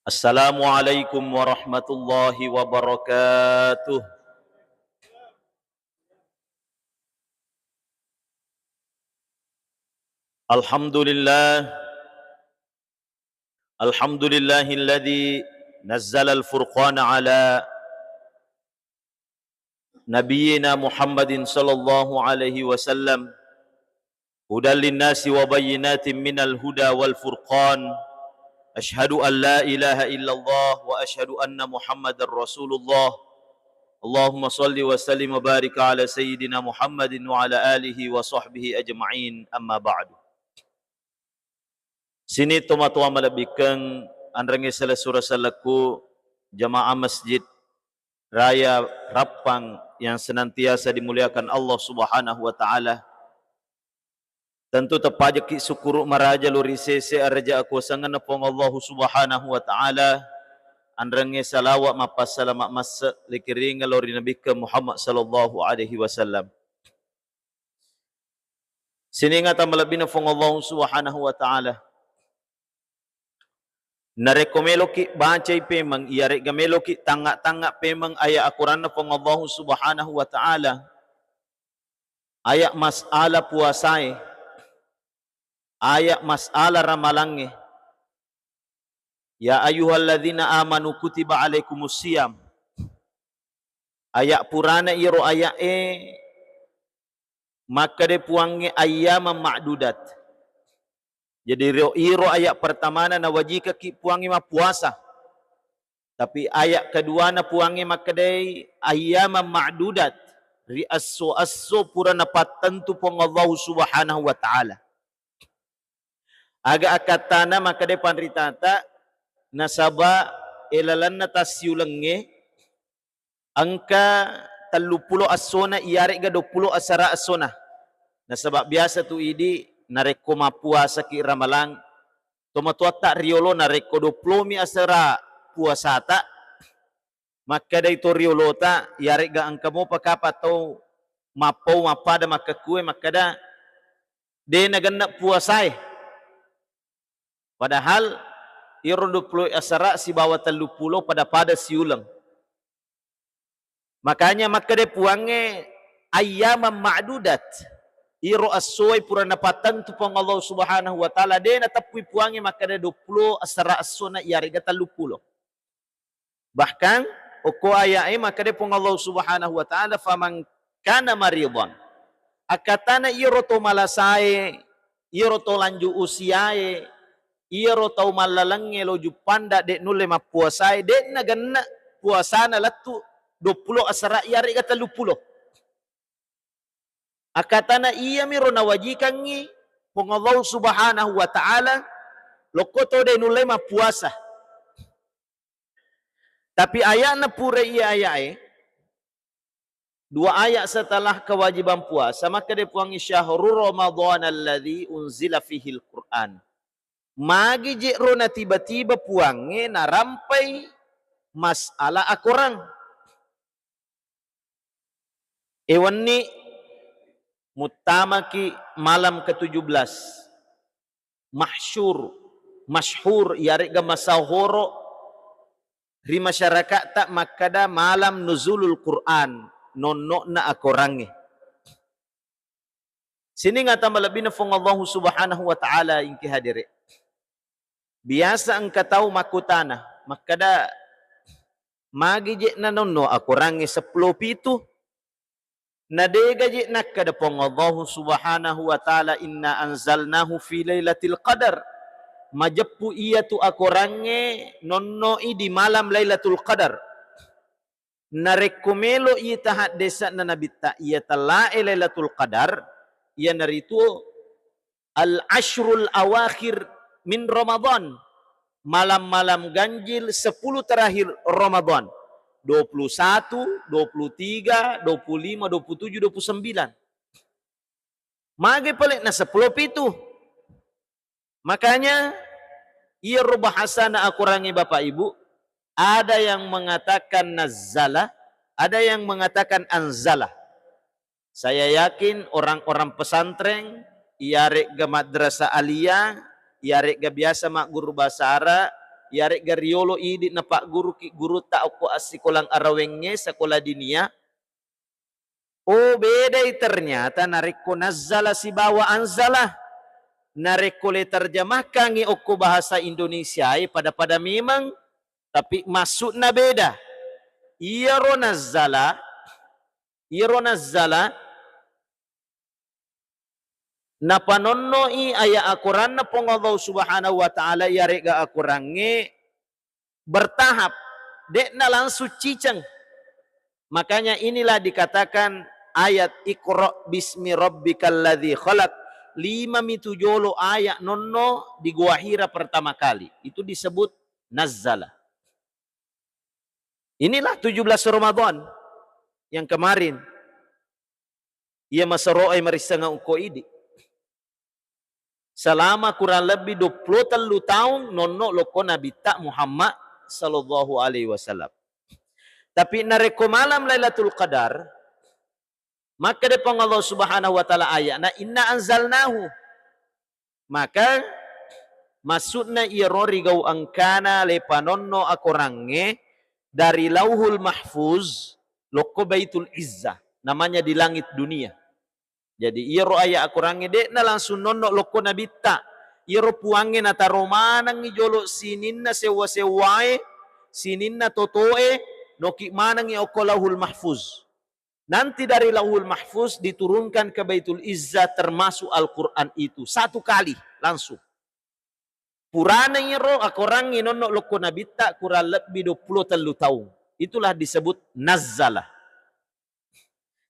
Assalamualaikum warahmatullahi wabarakatuh. Alhamdulillah, alhamdulillahilladzi nazzala al-furqana ala nabiyyina Muhammadin sallallahu alaihi wasallam hudan linnasi wa bayyinatin minal huda wal furqan. Ashhadu an la ilaha illallah wa ashhadu anna Muhammadar Rasulullah. Allahumma salli wa sallim wa barik ala sayyidina Muhammadin wa ala alihi wa sahbihi ajma'in, amma ba'du. Sini tua-tua malabikang andrangi sala surah salaku jamaah masjid raya Rapang yang senantiasa dimuliakan Allah Subhanahu wa taala. Tentu tepajaki syukuru maraja luri sese arja aku sangan pong Allah Subhanahu wa taala. Andrangi salawat mapas salamat masa likiringa lori Nabi Muhammad sallallahu alaihi wasallam. Sini ngata malabina pong Allah Subhanahu wa taala. Narekomelo ki bancay pemang iyare gamelo ki tanga-tanga pemang aya Al-Quran na pong Allah Subhanahu wa taala. Aya mas'ala puasai. Aya mas'ala ramalange. Ya ayyuhalladzina amanu kutiba alaikumusiyam. Aya purana iro aya maka de puange ayyamam ma'dudat. Jadi iro ayat pertama na wajika ki puangi ma puasa. Tapi ayat kedua na puangi makadai ayyamam ma'dudat. Ri asso pura na patentu pong Allah Subhanahu wa taala. Aga akatana makadai panritata nasaba ilalan na tasyulenge angka 30 asona iyari ga 20 asara asona. Nasaba biasa tu idi nareko mapuasa ki ramalang tomatua tak riolo nareko 20 asara puasa ta maka da ito riolo ta yari ga angka mo pakapa to mapau mapada makakue maka da de naganda puasai padahal iro 20 asara si bawa 30 pada siulang makanya maka de puange ayyamam ma'dudat. Iro asoy pura napatan tu pong Allah Subhanahu wa taala de na tapui puangi maka de 20 asara asona yari ga 30. Bahkan oko ayae maka de pong Allah Subhanahu wa taala faman kana maridan. Akatana iro to malasae, iro to lanju usiae, iro to malalange lo jupanda de nule mapuasae de na ganna puasana latu 20 asara yari ga 30. Akatana iya miro na wajikangi pong Allah Subhanahu wa taala lokoto de nulay mapuasa. Tapi ayat na pura iya ayat dua ayat setelah kewajiban puasa maka de puangi syahrul Ramadan alladzi unzila fihi al-Qur'an. Magi jero na tiba-tiba puangi na rampai mas'ala Al-Quran. Ewan ni mutamaki malam ke-17 masyhur yari ga masahoro ri masyarakat tak makada malam nuzulul Quran nonno na akorange sini ngata malabina fong Allah Subhanahu wa taala ingki hadire biasa angka tau makutana makada magije na nonno akorange 10 pitu nadega je nakada pong Allah Subhanahu wa taala inna anzalnahu fi lailatul qadar majappu iya tu akorange nonno di malam lailatul qadar narekomelo iya tahat desa na nabita iya tala lailatul qadar iya naritu al ashrul awakhir min Ramadan malam-malam ganjil 10 terakhir Ramadan 21, 23, 25, 27, 29. Magi pelik na 10 pitu. Makanya ia bahasa na akurangi Bapak Ibu, ada yang mengatakan nazzala, ada yang mengatakan anzala. Saya yakin orang-orang pesantren, iarek ga madrasah aliyah, iarek ga biasa mak guru bahasa Arab, Yari gariolo idi na pak guru ki guru ta ako asikolang arawengnya sekolah dinia. Oh beda ternyata nareko nazzala si bawa anzala. Nareko le terjemahkan ngi oko bahasa Indonesia pada memang tapi maksudnya beda. Iro nazzala na panonnoi aya Al-Quran na pong Allah subhanahu wa ta'ala yari ga Al-Qurannya bertahap. Dek na langsung ciceng. Makanya inilah dikatakan ayat Iqra bismi rabbikal ladzi khalaq. 5 jolo ayat nonno di Gua Hira pertama kali. Itu disebut nazzala. Inilah 17 Ramadan yang kemarin. Ia masaro'ay marisa nga uko idi. Selama kurang lebih 23 tahun nonno loko Nabi tak Muhammad sallallahu alaihi wasallam. Tapi nareko malam Lailatul Qadar, maka depan Allah Subhanahu wa taala ayat na inna anzalnahu. Maka maksudnya iro rigau angkana le panonno akorange dari Lauhul Mahfuz loko Baitul Izzah, namanya di langit dunia. Jadi iro ayat akorange dek na langsung nonno loko nabita. Iro puange na taromanang ijolo sininna sewa-sewae, sininna totoe, noki manang oko Lauhul Mahfuz. Nanti dari Lauhul Mahfuz diturunkan ke Baitul Izzah termasuk Al-Quran itu. Satu kali langsung. Purana iro akorang nonno loko nabita kurang lebih 23 tahun. Itulah disebut nazzalah.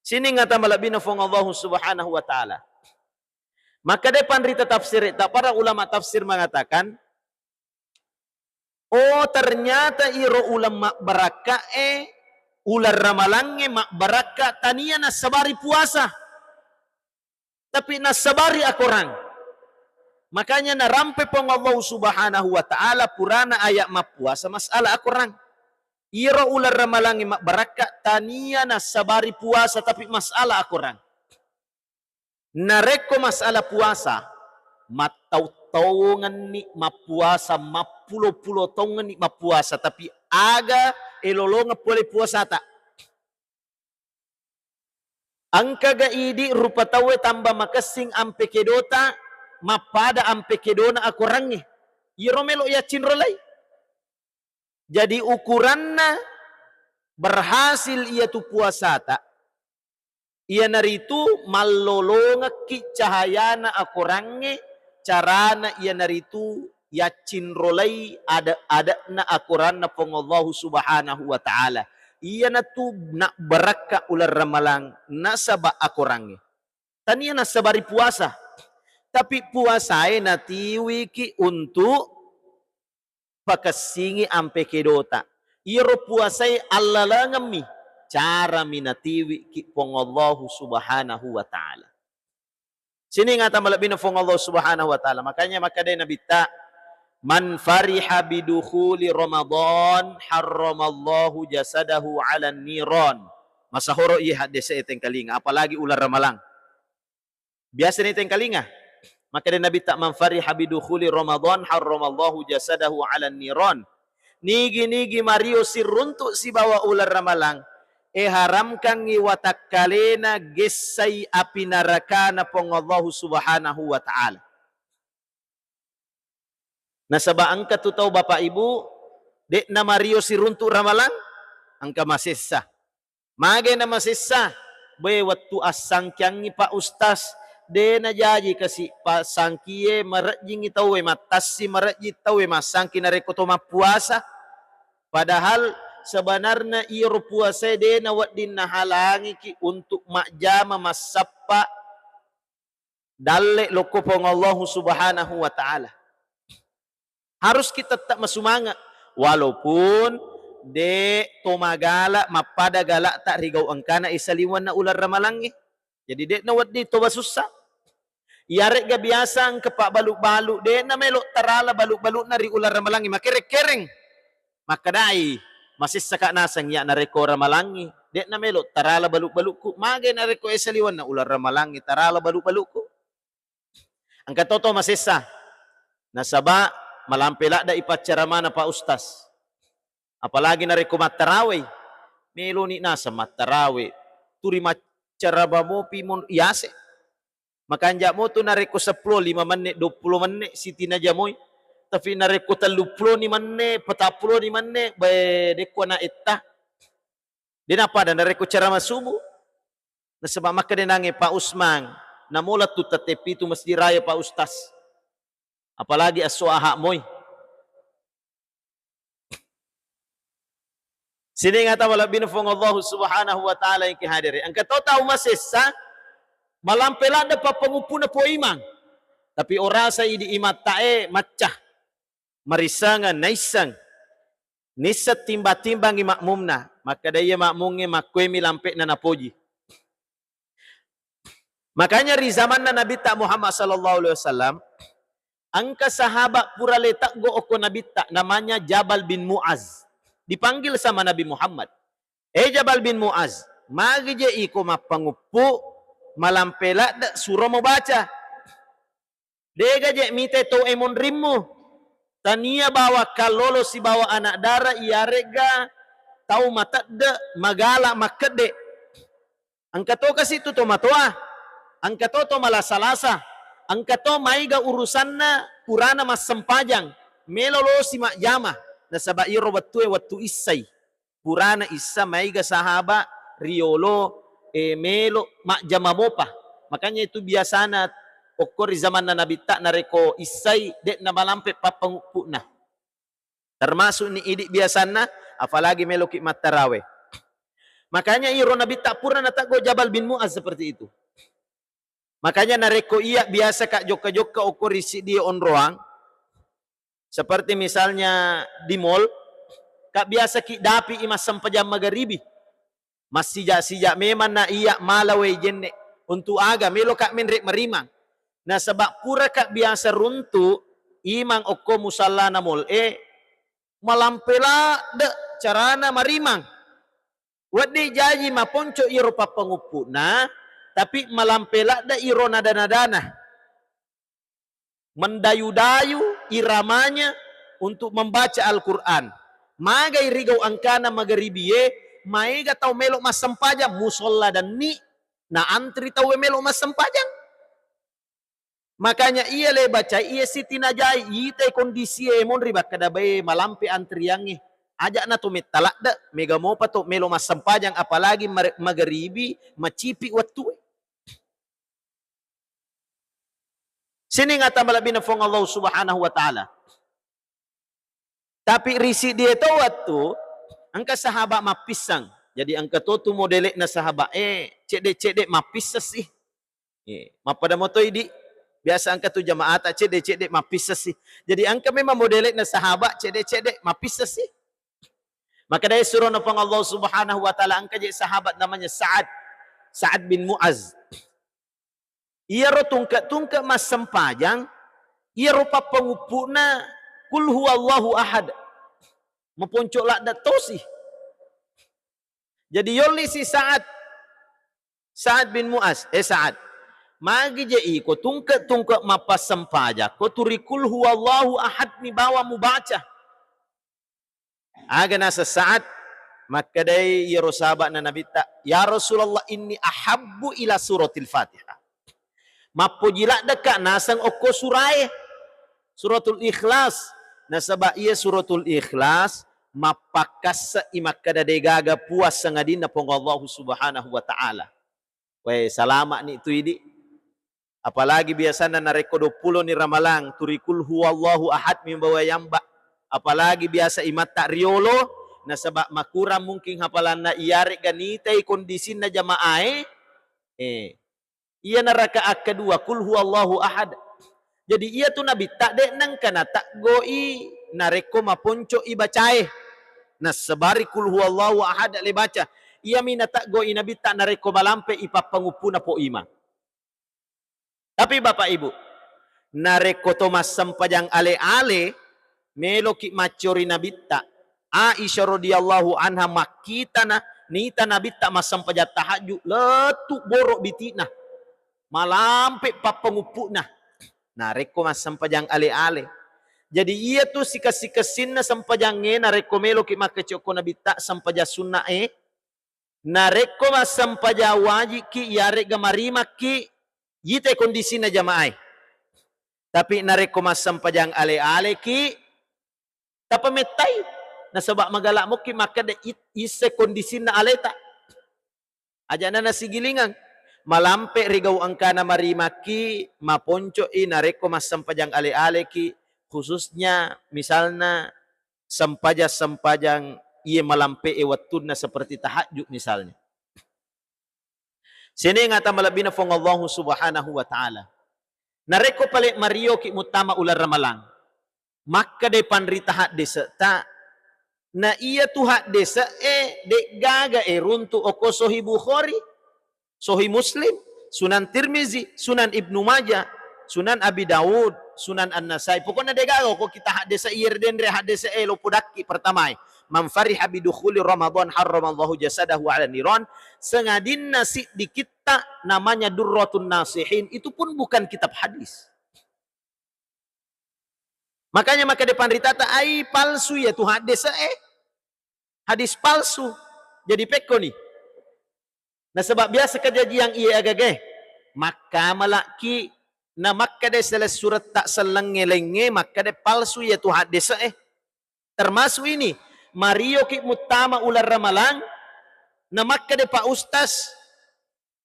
Sini ngata malabina fong Allah subhanahu wa ta'ala. Maka depan rita tafsir, para ulama tafsir mengatakan, oh ternyata iro ulama baraka ular ramalangnya mak baraka tania nasabari puasa. Tapi nasabari akorang. Makanya narampe pong Allah subhanahu wa ta'ala purana ayat mak puasa masalah akorang. Iro ular ramalangi mak baraka tania nasabari puasa tapi masalah akorang. Nareko masalah puasa matau-taungan ni mapuasa mapulo-pulo taungan ni mapuasa tapi aga elolonga boleh puasa tak. Angka gaidi rupa tawe tambah makasing ampe kedota mapada ampe kedona akorangnya. Iro melo ya cinrolai. Jadi ukuranna berhasil ia tu puasa tak. Ia naritu malolonga ki cahayana akorangnya carana ia naritu ya cinrolai ada na akoranna pengallahu subhanahu wa ta'ala. Ia na tu nak beraka ular ramalang nasaba akorangnya. Tania nasabari puasa. Tapi puasa natiwi ki untuk pakasingi ampe kedota. Iro puasai Allah langami cara minatiwi ki pongallahu subhanahu wa ta'ala. Sini ngata malabina pongallahu subhanahu wa ta'ala. Makanya maka day nabita man fariha bidukhuli Ramadan harramallahu jasadahu ala niran. Masahoro iya hadis eteng kalinga apalagi ular ramalang. Biasa ni eteng kalinga. Maka dia Nabi tak manfari habidukhuli Ramadan harramallahu jasadahu ala niran. Nigi Mario siruntuk si bawa ular ramalang. Haramkan ngi watak kalena gesai api neraka na pengallahu subhanahu wa ta'ala. Nasaba angka tu tahu bapak ibu. Dek na Mario siruntuk ramalang. Angka masisa. Magay na masisa. Bay waktu asang kyang pak ustaz. De na jaji kasi pasangkiye marajing itawe matasi marajing itawe masangki na rekoto mapuasa. Padahal sebenarnya iro puasa de na wadin na halangi ki untuk makjama masapa dalle loko pong Allah subhanahu wa ta'ala. Harus kita tetap masumanga walaupun de tomagala mapada galak tak rigau angkana isaliwan na ular ramalangi. Jadi de na waddi toba susah. Yarek ga biasa ang kepak baluk-baluk de na melok tarala baluk-baluk na ri ular ramalangi makerek-kereng. Makadai masih sakak nasang ya na reko ramalangi. De na melok tarala baluk-balukku. Magay na reko esaliwan na ular ramalangi tarala baluk-balukku. Ang katoto masisa. Nasaba malampela da ipacara mana Pak Ustaz. Apalagi nareko matarawe. Melo ni nasa matarawe. Turi macara mo pimon yase. Makanja mo tu nareko 10, 5 menit, 20 menit siti na jamoy. Tapi nareko 30 ni menit, 40 ni menit, bae deko na etta. Din apa dan nareko cara masumu. Na sebab maka dinangi Pak Usman, namula tu tetepi tu masjid raya Pak Ustaz. Apalagi aso ahak moy. Sini ngata wala binufong Allah subhanahu wa ta'ala yang kihadiri. Ang kataw masisa, malampela da papangupo na po imang. Tapi orasa idi imat tae macah. Marisangan, naisang. Nisat timba-timbang imakmum na. Maka daya makmumnya makwemi lampe na napoji. Makanya di zaman na Nabi ta Muhammad sallallahu alaihi wasallam, ang kasahabat pura letak go oko Nabi ta namanya Jabal bin Muaz. Dipanggil sama Nabi Muhammad. Jabal bin Muaz, magi je iko mapangupu malampela da surah mo baca. Dega je mite to emon rimmu. Tania bawa kalolo si bawa anak dara iarega tau matadda magala makede. Ang kato kasi to matoa. Ang kato to malasalasa. Ang kato maiga urusan na purana mas sempajang. Melolo si makjama. Na sa bairo wattu isay. Purana isa maiga sahaba riolo melo makjama mo pa. Makanya itu biasa na okor zaman na nabita na reko isay de na malampe papangupo na. Termasuk ni idik biasa na apalagi melo ki matarawe. Makanya iro nabita pura na tago Jabal bin Muaz seperti itu. Makanya nareko iya biasa kak joka-joka okor isi dia on roang. Seperti misalnya di mall, kak biasa ki dapi imas sampajam magaribi. Mas sijak-sijak memang na iya malaway jenne. Untuk aga, melo kak menrek merimang. Nah sebab pura kak biasa runtu, imang oko musalla na mall. Malampela de carana marimang. Wadi jaji maponco iro papangupu na, tapi malampela da iro nada-nadana. Mendayu-dayu iramanya untuk membaca Al-Quran. Magai rigau angkana magaribiye, maiga tau melok mas sempajang, musolla dan ni, na antri tau melok mas sempajang. Makanya ia le baca, ia siti najai, ite kondisi emon riba kadabai malampi antriangi. Ajak na tumit talak da, mega mo pa to melok mas sempajang, apalagi magaribi, macipi waktu. Sini ngata malabina fong Allah subhanahu wa ta'ala. Tapi risi dia tu waktu, angka sahabat mapisang. Jadi angka tu modelek na sahabat, cedek-cedek mapisas sih. Mapada moto ini, biasa angka tu jamaat, cedek-cedek mapisas sih. Jadi angka memang modelek na sahabat, cedek-cedek mapisas sih. Maka dari surah na fong Allah subhanahu wa ta'ala, angka jadi sahabat namanya Sa'ad bin Muaz. Ia ro tungka mas sempajang, ia ro papangupu na kul huwallahu ahad. Memponcok lak dat tosi. Jadi yoli si Sa'ad bin Muaz, Sa'ad. Magi je iko tungka mapas sempaja, ko turikul huwallahu ahad ni bawa mu baca. Aga nasa Sa'ad, maka day ia ro sahabat na Nabi ta, ya Rasulullah inni ahabbu ila suratil Fatihah. Mapojilak dekat nasang oko surai suratul Ikhlas. Nasaba ia suratul Ikhlas mapakas sa imakada degaga puas sangadin na pong Allah subhanahu wa ta'ala. Weh salamat ni itu idi. Apalagi biasa na nareko 20 ni ramalang turikul huwallahu ahad mimbawa yamba. Apalagi biasa imat tak riolo nasaba makurang mungkin hafalan na iyari ganitay kondisin na jamaah ia na rakaat kedua kul huwallahu ahad. Jadi ia tu Nabi tak dek nang kana tak goi nareko maponco ibacae. Nas sebari kul huwallahu ahad le baca. Ia mina tak goi Nabi tak nareko malampe ipapangupuna po ima. Tapi Bapak Ibu, nareko to mas sampajang ale-ale meloki macori Nabi tak. Aisyah radhiyallahu anha makitana nita Nabi tak mas sampajat tahajud letuk borok bitina. Malampe papangupu na. Nareko mas sampajang ale-ale. Jadi ia tu sika-sikasin na sampajange na rekomelo ki makacoko na bita sampaja sunna na rekoma sampaja waji ki yare gamarima ki yite kondisi na jamaah. Tapi na rekoma sampajang ale-ale ki tapametay na sabak magalak mo ki makada ise kondisi na aleta. Aja na nasigilingan. Malampe rigaw ang kana marima ki maponco nareko mas sampajang ale-ale ki khususnya misalnya sampajang ia malampe watun na seperti tahajud misalnya. Sini ngata malabina fong Allah subhanahu wa ta'ala. Nareko palik Mario ki mutama ular ramalang. Maka de panrita hak desa ta na iya tuhat desa de gaga runtu oko sohi Bukhari, sohi Muslim, Sunan Tirmizi, Sunan Ibnu Majah, Sunan Abi Daud, Sunan An-Nasai. Pokoknya de gaga ko kita hak desa iyer den re hak desa lo pudaki pertama. Man fariha bidukhuli Ramadan harramallahu jasadahu ala niran. Sengadin nasi di kita namanya Durratun Nasihin, itu pun bukan kitab hadis. Makanya maka depan ritata ai palsu ya tu hadis hadis palsu. Jadi peko nih. Nah sebab biasa kejadian ia agage. Maka malaki na maka de salah surat tak selenge-lenge maka de palsu ya tu hadis termasuk ini Mario ki mutama ular ramalang na maka de Pak Ustaz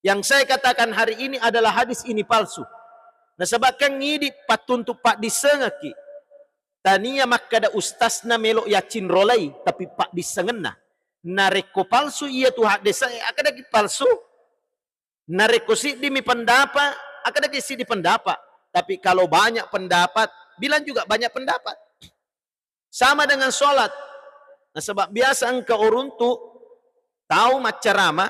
yang saya katakan hari ini adalah hadis ini palsu. Nah sebab kan ngidi patuntuk Pak disengaki. Tania maka da ustaz na melo yakin rolai tapi Pak disengenna. Nareko palsu iya tu hadis akada ki palsu. Nareko si demi pendapat akada ki si di pendapat. Tapi kalau banyak pendapat, bilang juga banyak pendapat. Sama dengan sholat. Nah sebab biasa engkau uruntu tahu macarama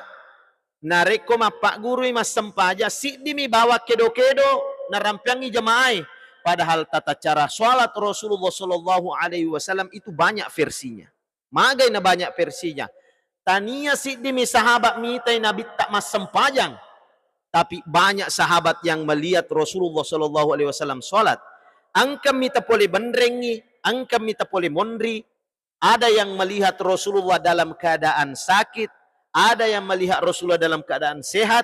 nareko ma Pak guru mas sempaja si demi bawa kedo-kedo narampiangi jemaah. Padahal tata cara sholat Rasulullah Sallallahu Alaihi Wasallam itu banyak versinya. Magai na banyak versinya. Tania si demi sahabat mitai Nabi tak mas sempajang. Tapi banyak sahabat yang melihat Rasulullah Sallallahu Alaihi Wasallam sholat. Angka mita pole benrengi, angka mita pole mondri. Ada yang melihat Rasulullah dalam keadaan sakit. Ada yang melihat Rasulullah dalam keadaan sehat.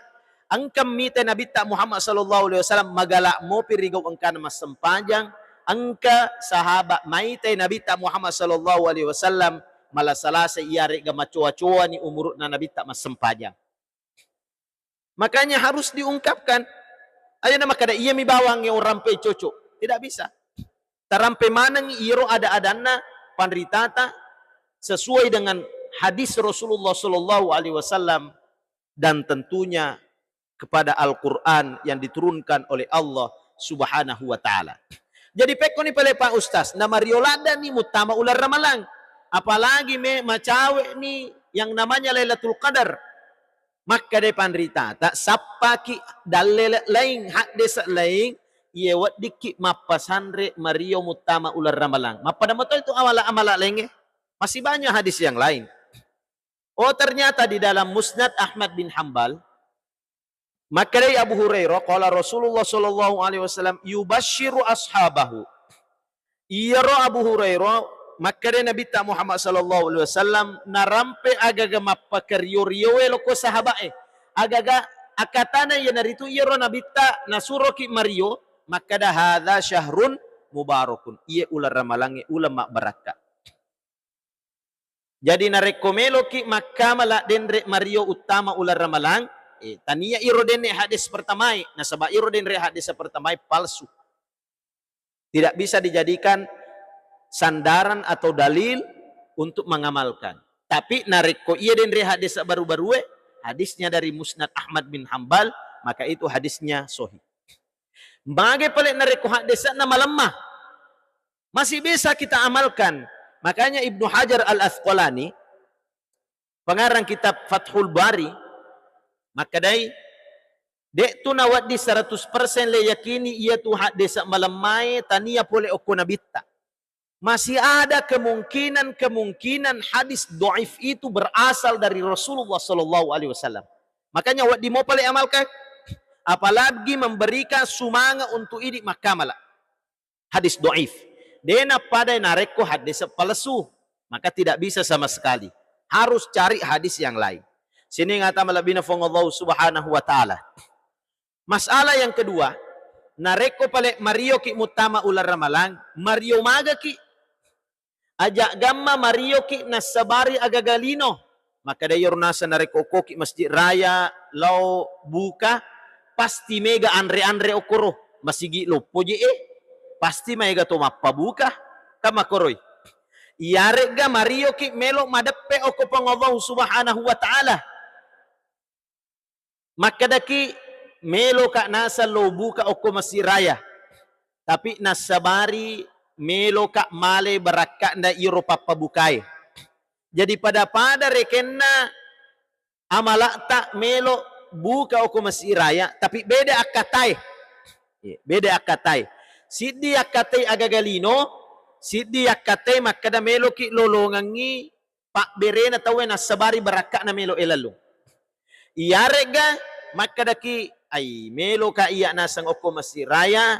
Angkam mita Nabi tak Muhammad sallallahu alaihi wasallam magalak mo pirigaw angka na mas sempanjang angka sahabat maitai Nabi tak Muhammad sallallahu alaihi wasallam malasalasa iyari ga macoa-coa ni umurut na Nabi tak mas sempanjang. Makanya harus diungkapkan. Ayo nama kada iya mi bawang yang rampe cocok. Tidak bisa. Tarampe manang iro ada-adana panritata sesuai dengan hadis Rasulullah sallallahu alaihi wasallam dan tentunya kepada Al-Quran yang diturunkan oleh Allah subhanahu wa ta'ala. Jadi peko ni pala Pak Ustaz, nama riolada ni mutama ular ramalang. Apalagi macawe ni yang namanya Lailatul Qadar. Maka depan rita, tak sapaki dalil lain, hak desa lain, ia wat dikit mapasandre Mario mutama ular ramalang. Mapada motor itu amala-amala lain masih banyak hadis yang lain. Oh ternyata di dalam Musnad Ahmad bin Hanbal, maka dari Abu Hurairah, qala Rasulullah sallallahu alaihi wasallam yubashiru ashabahu. Iyaro Abu Hurairah, maka dari Nabi ta Muhammad sallallahu alaihi wasallam narampe agaga mapakariyo-riyo loko sahabae. Agaga akatana ya naritu iyaro Nabi ta nasuroki Mario, maka dah hadza syahrun mubarakun. Iya ular ramalangi ulama barakah. Jadi narekomelo ki makamala denre Mario utama ular ramalang. Tania iro den hadis pertama, nasaba iro den hadis pertama palsu. Tidak bisa dijadikan sandaran atau dalil untuk mengamalkan. Tapi nareko iya den hadis baru-baru hadisnya dari Musnad Ahmad bin Hanbal, maka itu hadisnya sahih. Bagai pelik nareko hadis nama lemah. Masih bisa kita amalkan. Makanya Ibnu Hajar Al-Asqalani pengarang kitab Fathul Bari maka dai dek tu nawat di 100% le yakini ia tu hadis malam mai tania pole okona bitta. Masih ada kemungkinan hadis dhaif itu berasal dari Rasulullah sallallahu alaihi wasallam. Makanya wad di mo pale amalkan apalagi memberikan sumanga untuk ini makamala hadis dhaif. Dena pada nareko hadis palsu, maka tidak bisa sama sekali. Harus cari hadis yang lain. Sini ngata malabina fong Allah subhanahu wa ta'ala. Masalah yang kedua, nareko pale Mario ki mutama ular ramalang, Mario maga ki ajak gamma Mario ki nasabari agagalino. Maka dayor nasa nareko ki masjid raya lau buka pasti mega andre okoro masigi lopo je pasti mega to mappa buka kama koroi. Yarega Mario ki melo madappe oko Allah subhanahu wa ta'ala. Maka daki melo ka nasa lobu ka oko masiraya. Tapi nasabari melo ka male baraka na iro papabukai. Jadi pada rekenna amalakta melo buka oko masiraya. Tapi beda akatai. Beda akatai. Sidi akatai agagalino. Sidi akatai makada melo ki lolongangi pak berena tawe nasabari baraka na melo elalo. Iyarega makadaki ay melo ka iya nasang oko masiraya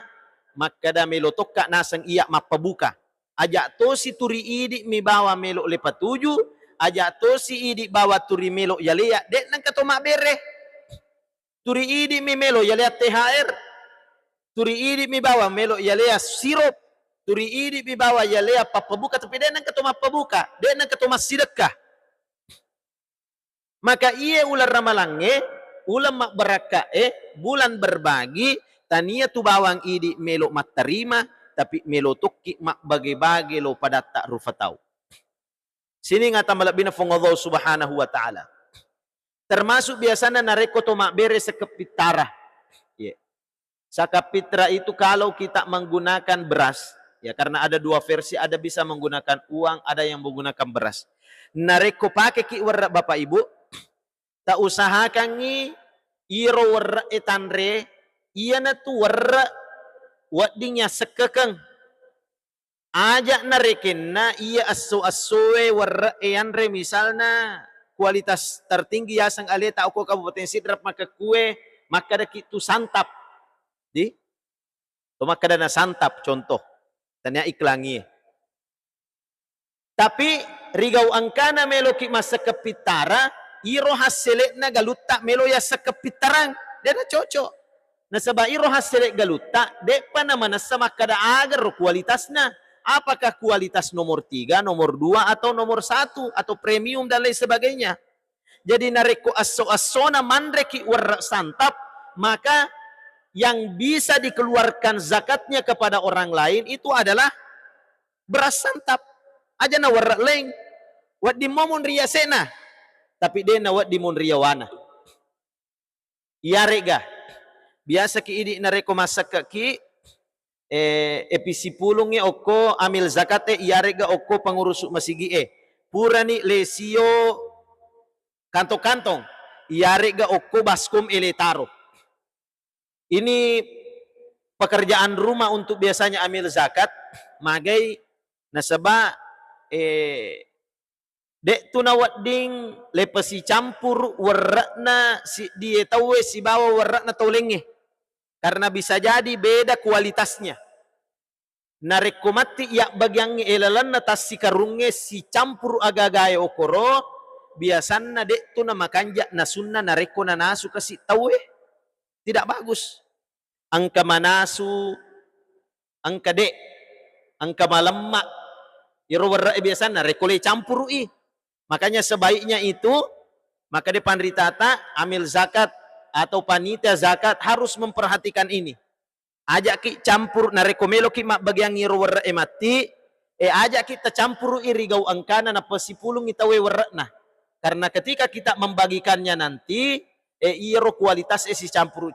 makada melo tokka nasang iya mapabuka. Aja to si turi idi mi bawa melo lepa tuju, aja to si idi bawa turi melo yalea dek nang kato mabere. Turi idi mi melo yalea THR. Turi idi mi bawa melo yalea sirup. Turi idi mi bawa yalea papabuka tapi dek nang kato mapabuka, dek nang kato masidekah. Maka ia ular ramalange, ulam mak beraka bulan berbagi, tania tu bawang idi melo mat terima, tapi melo tukki mak bagi-bagi lo pada tak rufatau. Sini ngata malabina fong Allah subhanahu wa ta'ala. Termasuk biasanya nareko to mak bere sekepitara. Sakapitra itu kalau kita menggunakan beras, ya karena ada dua versi, ada bisa menggunakan uang, ada yang menggunakan beras. Nareko pakai ki warra Bapak Ibu, tak usahakan ni iro warra etanre iya na tu warra wadinya sekekeng ajak na reken na iya aso-asoe warra eanre misalnya kualitas tertinggi yasang aleta ako Kabupaten Sidrap maka kue maka ada kitu santap di to maka ada na santap contoh tanya iklangi tapi rigau angkana meloki masa kepitara iro hasilek na galuta melo ya sekepitaran dia na cocok nasaba iro hasilek galuta de pa naman sa makada agar kualitasnya apakah kualitas nomor 3, nomor 2 atau nomor 1 atau premium dan lain sebagainya. Jadi nareko aso-aso na mandreki warra santap maka yang bisa dikeluarkan zakatnya kepada orang lain itu adalah beras santap aja na warra leng wat di momon riyasena tapi dia nawat di monriawana. Iyarega. Biasa ki idi nareko masak ki episipulungnya oko amil zakate iyarega oko pengurus masigi purani lesio kantong-kantong iyarega oko baskom eletaro. Ini pekerjaan rumah untuk biasanya amil zakat magai nasaba dek tu nawat ding lepasi campur warna si dia tahu si bawa warna tolengnya karena bisa jadi beda kualitasnya. Narekomati ya bagian elalan natas si karungnya si campur agak-agak okoro biasanya dek tu nama kanja nasunna nareko nanasu kasih tahu tidak bagus. Angka manasu, angka dek, angka malemak, iro warna biasanya rekole campur Makanya sebaiknya itu, maka di pandritata amil zakat atau panitia zakat harus memperhatikan ini. Ajak ki campur narekomelo ki mak bagian ngiro warra emati, ajak kita campur irigau angkana na pasipulung itawe warra nah. Karena ketika kita membagikannya nanti, iro kualitas si campur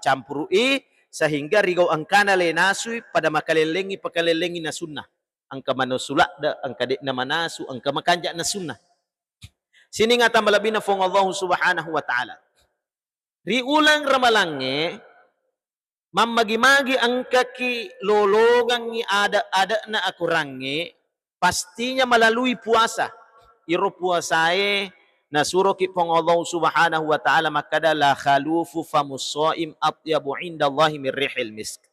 sehingga rigau angkana le nasui pada makalelengi pakalelengi na sunnah. Angka manusulak da, angka dek na manasu, angka makanja na sunnah. Sini ngata malabina fong Allah subhanahu wa ta'ala. Riulang ramalange, mamagi-magi ang kaki lologang ni ada na akurange, pastinya melalui puasa. Iro puasae, nasuro ki fong Allah subhanahu wa ta'ala, makada la khalufu famussoim atyabu indallahi min rihil misk.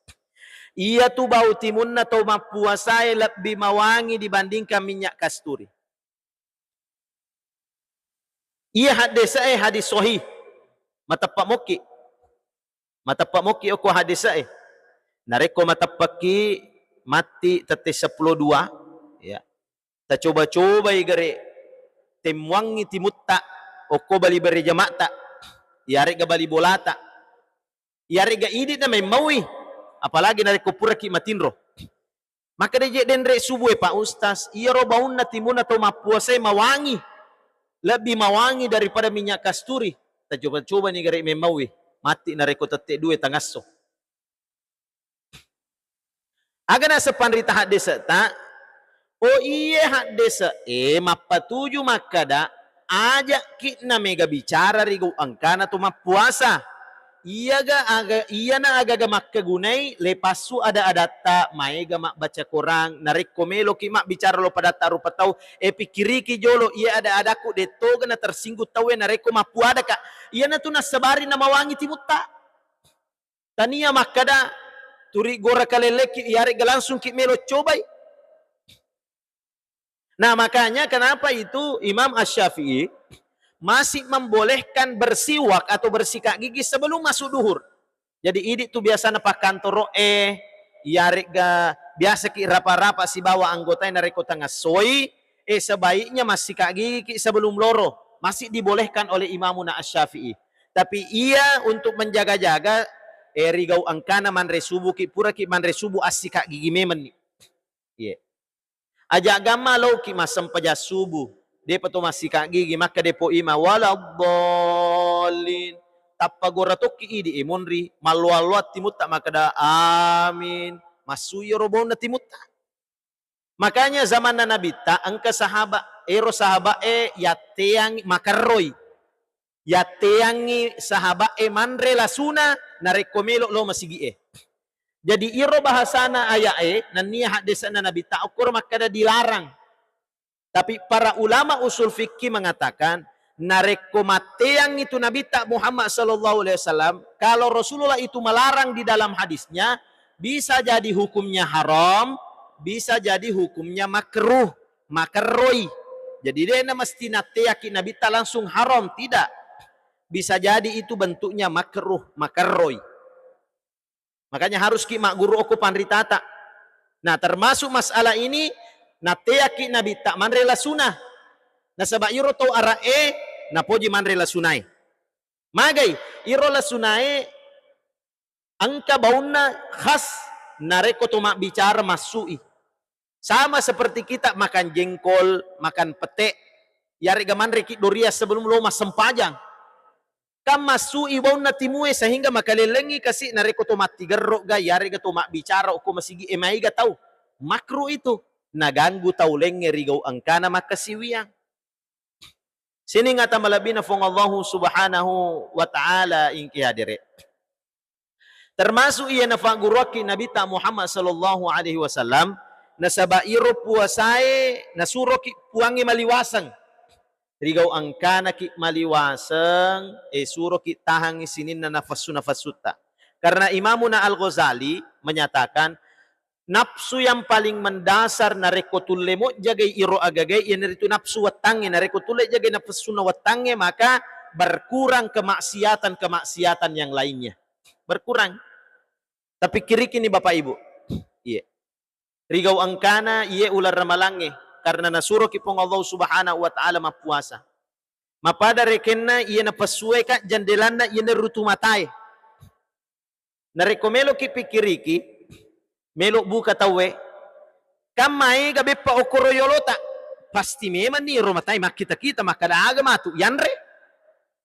Ia tu bau timun na to mapuasai lebih mawangi dibandingkan minyak kasturi. Ia hadis hadis sahih. Matapak moki aku hadis nareko matapaki mati tete 12 ya. Ta coba-coba igare temwangi timutta oko bali beri jamata. Yare ga bali bolata. Yare ga idit na may mawi. Apalagi nareko puraki matinro. Maka deje denre subuh Pak Ustaz, iya ro baun na timun atau mapuasai mawangi. Lebih mawangi daripada minyak kasturi. Ta coba-coba ni gare memawi. Mati nareko tete 2 tangaso. Aga na sa panrita hadis ta, o iye hadis mapatuju makada ajak kitna mega bicara rigo angkana to mapuasa. Iya na aga mak kegunai lepas su ada adata maega mak baca Quran narik komelo ki mak bicara lo pada taru patau pikiri ki jolo iya ada adaku detoga na tersinggut tawe nareko mapuada ka iya na tu nasabari na mawangi timutta tania makada turi gora kaleleki yare langsung ki melo cobai. Nah makanya kenapa itu Imam Asy-Syafi'i masih membolehkan bersiwak atau bersikat gigi sebelum masuk duhur. Jadi ini tuh biasa napak kantor yare ga biasa ki rapa-rapa si bawa anggota yang dari kota ngasoi sebaiknya masih sikat gigi sebelum loro. Masih dibolehkan oleh Imamuna Asy-Syafi'i. Tapi ia untuk menjaga-jaga rigau angkana manre subuh ki pura ki manre subuh asikat gigi memen. Iya. Ajak agama lo ki masam pajas subuh. Dia peto masih kak gigi maka depo ima waladhdallin tappa gora tokki idi imonri malwaluat timutta maka da amin masuyo robona timutta. Makanya zaman na Nabi ta angka sahaba sahaba yateang makarroy yateangi sahaba manre lasuna narekomelo lo masigi jadi iro bahasana aya nania hadisana Nabi ta ukur maka da dilarang. Tapi para ulama usul fikih mengatakan narekomateang itu Nabi tak Muhammad sallallahu alaihi wasallam kalau Rasulullah itu melarang di dalam hadisnya bisa jadi hukumnya haram, bisa jadi hukumnya makruh, makarroi. Jadi dia mesti nateaki Nabi tak langsung haram, tidak. Bisa jadi itu bentuknya makruh, makarroi. Makanya harus ki mak guru oku panritata. Nah, termasuk masalah ini nateaki Nabi tak manre la sunah. Nasaba iro tau ara na poji manre la sunai. Magai iro la sunai angka bauna khas nareko to mak bicara masui. Sama seperti kita makan jengkol, makan pete. Yare ga manre ki doria sebelum lo mas sempajang. Kam masui bauna timue sehingga makalelengi kasih nareko to mak tigerro ga yare ga to mak bicara ko masigi emai ga tau. Makruh itu. Naganggu tauleng rigau angkana makasiwiyang. Sini ngata malabina fong Allah subhanahu wa ta'ala ingki hadire. Termasuk ia nafaguraki Nabi ta Muhammad sallallahu alaihi wasallam nasabairo puasai nasuroki puangi maliwasang. Rigau angkana ki maliwasang suroki tahangi sinin na nafasutta. Karena Imamuna Al-Ghazali menyatakan nafsu yang paling mendasar narekotulle mo jagai iro agagai yang itu nafsu watange narekotulle jagai nafsu watange maka berkurang kemaksiatan yang lainnya berkurang. Tapi kiri kini Bapak Ibu iya rigau angkana iya ular ramalange karena nasuro kipong Allah subhanahu wa ta'ala mapuasa mapada rekenna iya napasuwe ka jandelana iya nerutu matai narekomelo ki pikiriki melok buka tawe kamai gabe pa okoroyolota pasti memang ni romatai makita makada agama tu yanre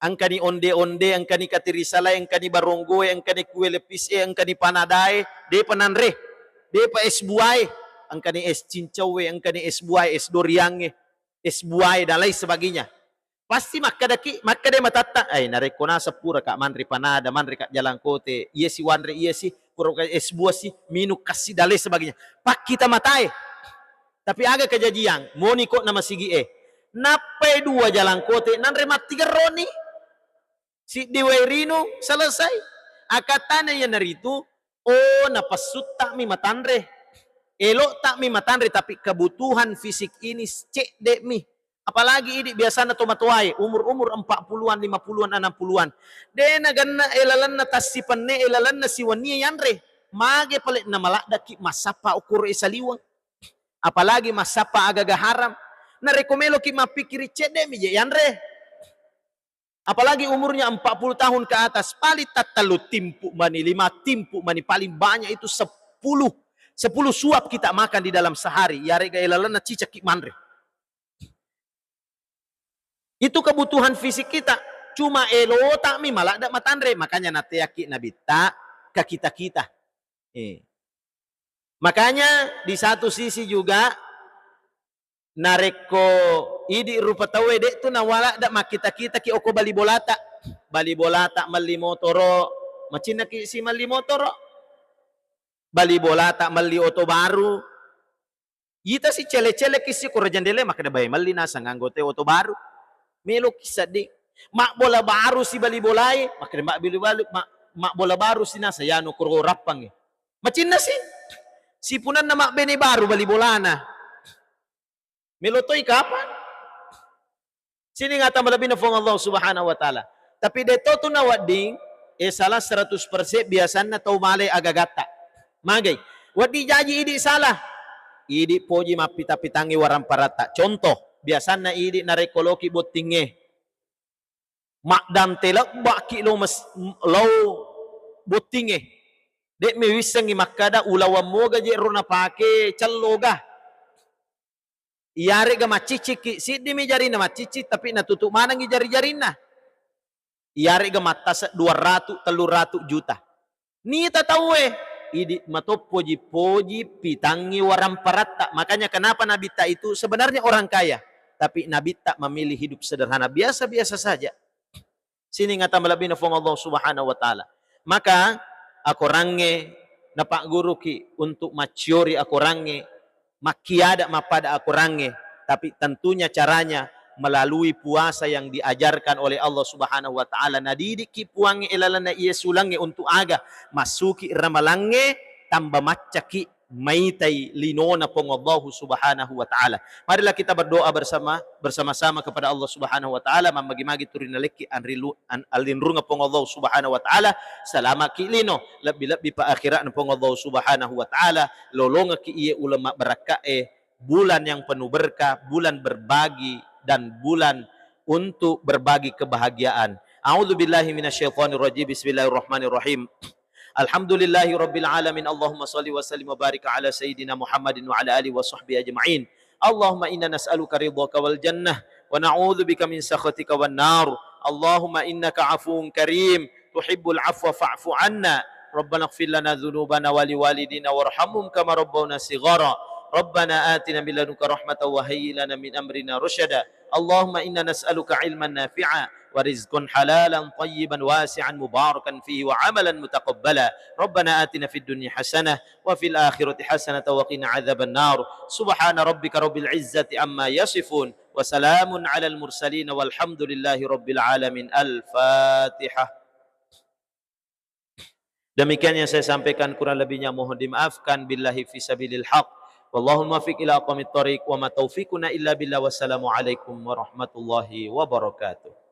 angkani onde angkani katirisala angkani baronggo angkani kue lepis angkani panadai de pananre de pa es buai angkani es cincawe angkani es buai es doriange es buai dan lain sebagainya pasti makada matata ay narekona sapura ka manri panada manri ka jalan kote iya si wanre iya si puro es buah si minuk kasih dalai sebagainya pak kita matai tapi agak kejadian moni kok nama sigi napai 2 jalan kote nan remat 3 roni si diwerino selesai akatana yang naritu Oh, napasut tak mi matandre. Elok tak mi matandre, tapi kebutuhan fisik ini cek dek mi. Apalagi ini biasa na tomatuay, umur-umur 40-an, 50-an, 60-an. Dena ganna elalan na tasipan ne, elalan na siwani yanre. Mage palit na malakda ki masapa ukur isaliwang. Apalagi masapa agaga haram. Na rekomelo ki mapikiri cek dek mi yanre. Apalagi umurnya 40 tahun ke atas, paling tatalu timpu mani, 5 timpu mani, paling banyak itu 10 suap kita makan di dalam sehari. Yare gaelalana cicak mandre. Itu kebutuhan fisik kita. Cuma elo tak mi malah dak matandre. Makanya nateyaki nabi tak ke kita-kita. Makanya di satu sisi juga nareko idi rupa tawe dek tu nawala dak makita-kita ki oko bali bolata mali motoro macina ki si mali motoro bali bolata mali oto baru ita si cele-cele ki si kurajandele makada bay mali nasa nganggote oto baru melo kisadi mak bola baru si bali bolai makada mak bili balu mak bola baru si nasa yano kuro rapang macina si punan na mak bene baru bali bolana melotoy kapan? Sini nga tamalabi na fong Allah subhanahu wa ta'ala. Tapi deto to na wading, salah 100% biasan na tau malay agagata. Magay, wadi jaji idi salah. Idi poji mapita-pitangi warang parata. Contoh, biasan na idi na rekoloki botinge. Makdam telak baki lo botinge. Dek mi wisangi makada ulawam mo gaji runa pake caloga. Iyari ga macicik, sidi mi jari na macicik, tapi natutup manang jari-jari na. Iyari ga matas 200-300 juta. Ni tahu idi matop poji-poji pitangi waram parata. Makanya kenapa Nabi tak itu sebenarnya orang kaya. Tapi Nabi tak memilih hidup sederhana. Biasa-biasa saja. Sini ngata malabi na fong Allah subhanahu wa ta'ala. Maka, ako range, na pak guru ki, untuk maciori ako range, makiada mapada aku range, tapi tentunya caranya melalui puasa yang diajarkan oleh Allah subhanahu wa ta'ala. Nadidik ki puangi ilalana iya sulange untuk aga masuki ramalange tambah macaki maitai linona pong Allah subhanahu wa ta'ala. Marilah kita berdoa bersama-sama kepada Allah subhanahu wa ta'ala mamagi-magi turinaleki alinrunga pong Allah subhanahu wa ta'ala salama ki lino lebih-lebih pa akhirat pong Allah subhanahu wa ta'ala lolonga ki iye ulama berakae bulan yang penuh berkah, bulan berbagi dan bulan untuk berbagi kebahagiaan. A'udzubillahi minasyaitonirrajim. Bismillahirrahmanirrahim. Alhamdulillahi rabbil alamin. Allahumma salli wa sallim wa barik ala sayyidina Muhammadin wa ala alihi wa sahbihi ajma'in. Allahumma inna nas'aluka ridhaka wal jannah wa na'udzubika min sakhatika wan nar. Allahumma innaka afuwun karim tuhibbul afwa fa'fu 'anna. Rabbana ighfir lana dhunubana wa liwalidina warhamhum kama rabbawna shighara. Rabbana atina min ladunka rahmatan wa hayyi lana min amrina rasyada. Allahumma inna nas'aluka 'ilman nafi'a ورزقا حلالا طيبا واسعا مباركا فيه وعملا متقبلا ربنا آتنا في الدنيا حسنة وفي الآخرة حسنة وقنا عذاب النار سبحان ربك رب العزة عما يصفون وسلام على المرسلين والحمد لله رب العالمين. Al-Fatihah. Demikian yang saya sampaikan, kurang lebihnya mohon dimaafkan. Billahi fisabilil haq wallahu muwaffiq ila aqwamit thoriq wa ma taufiquna illa billah. Wassalamu alaikum warahmatullahi wabarakatuh.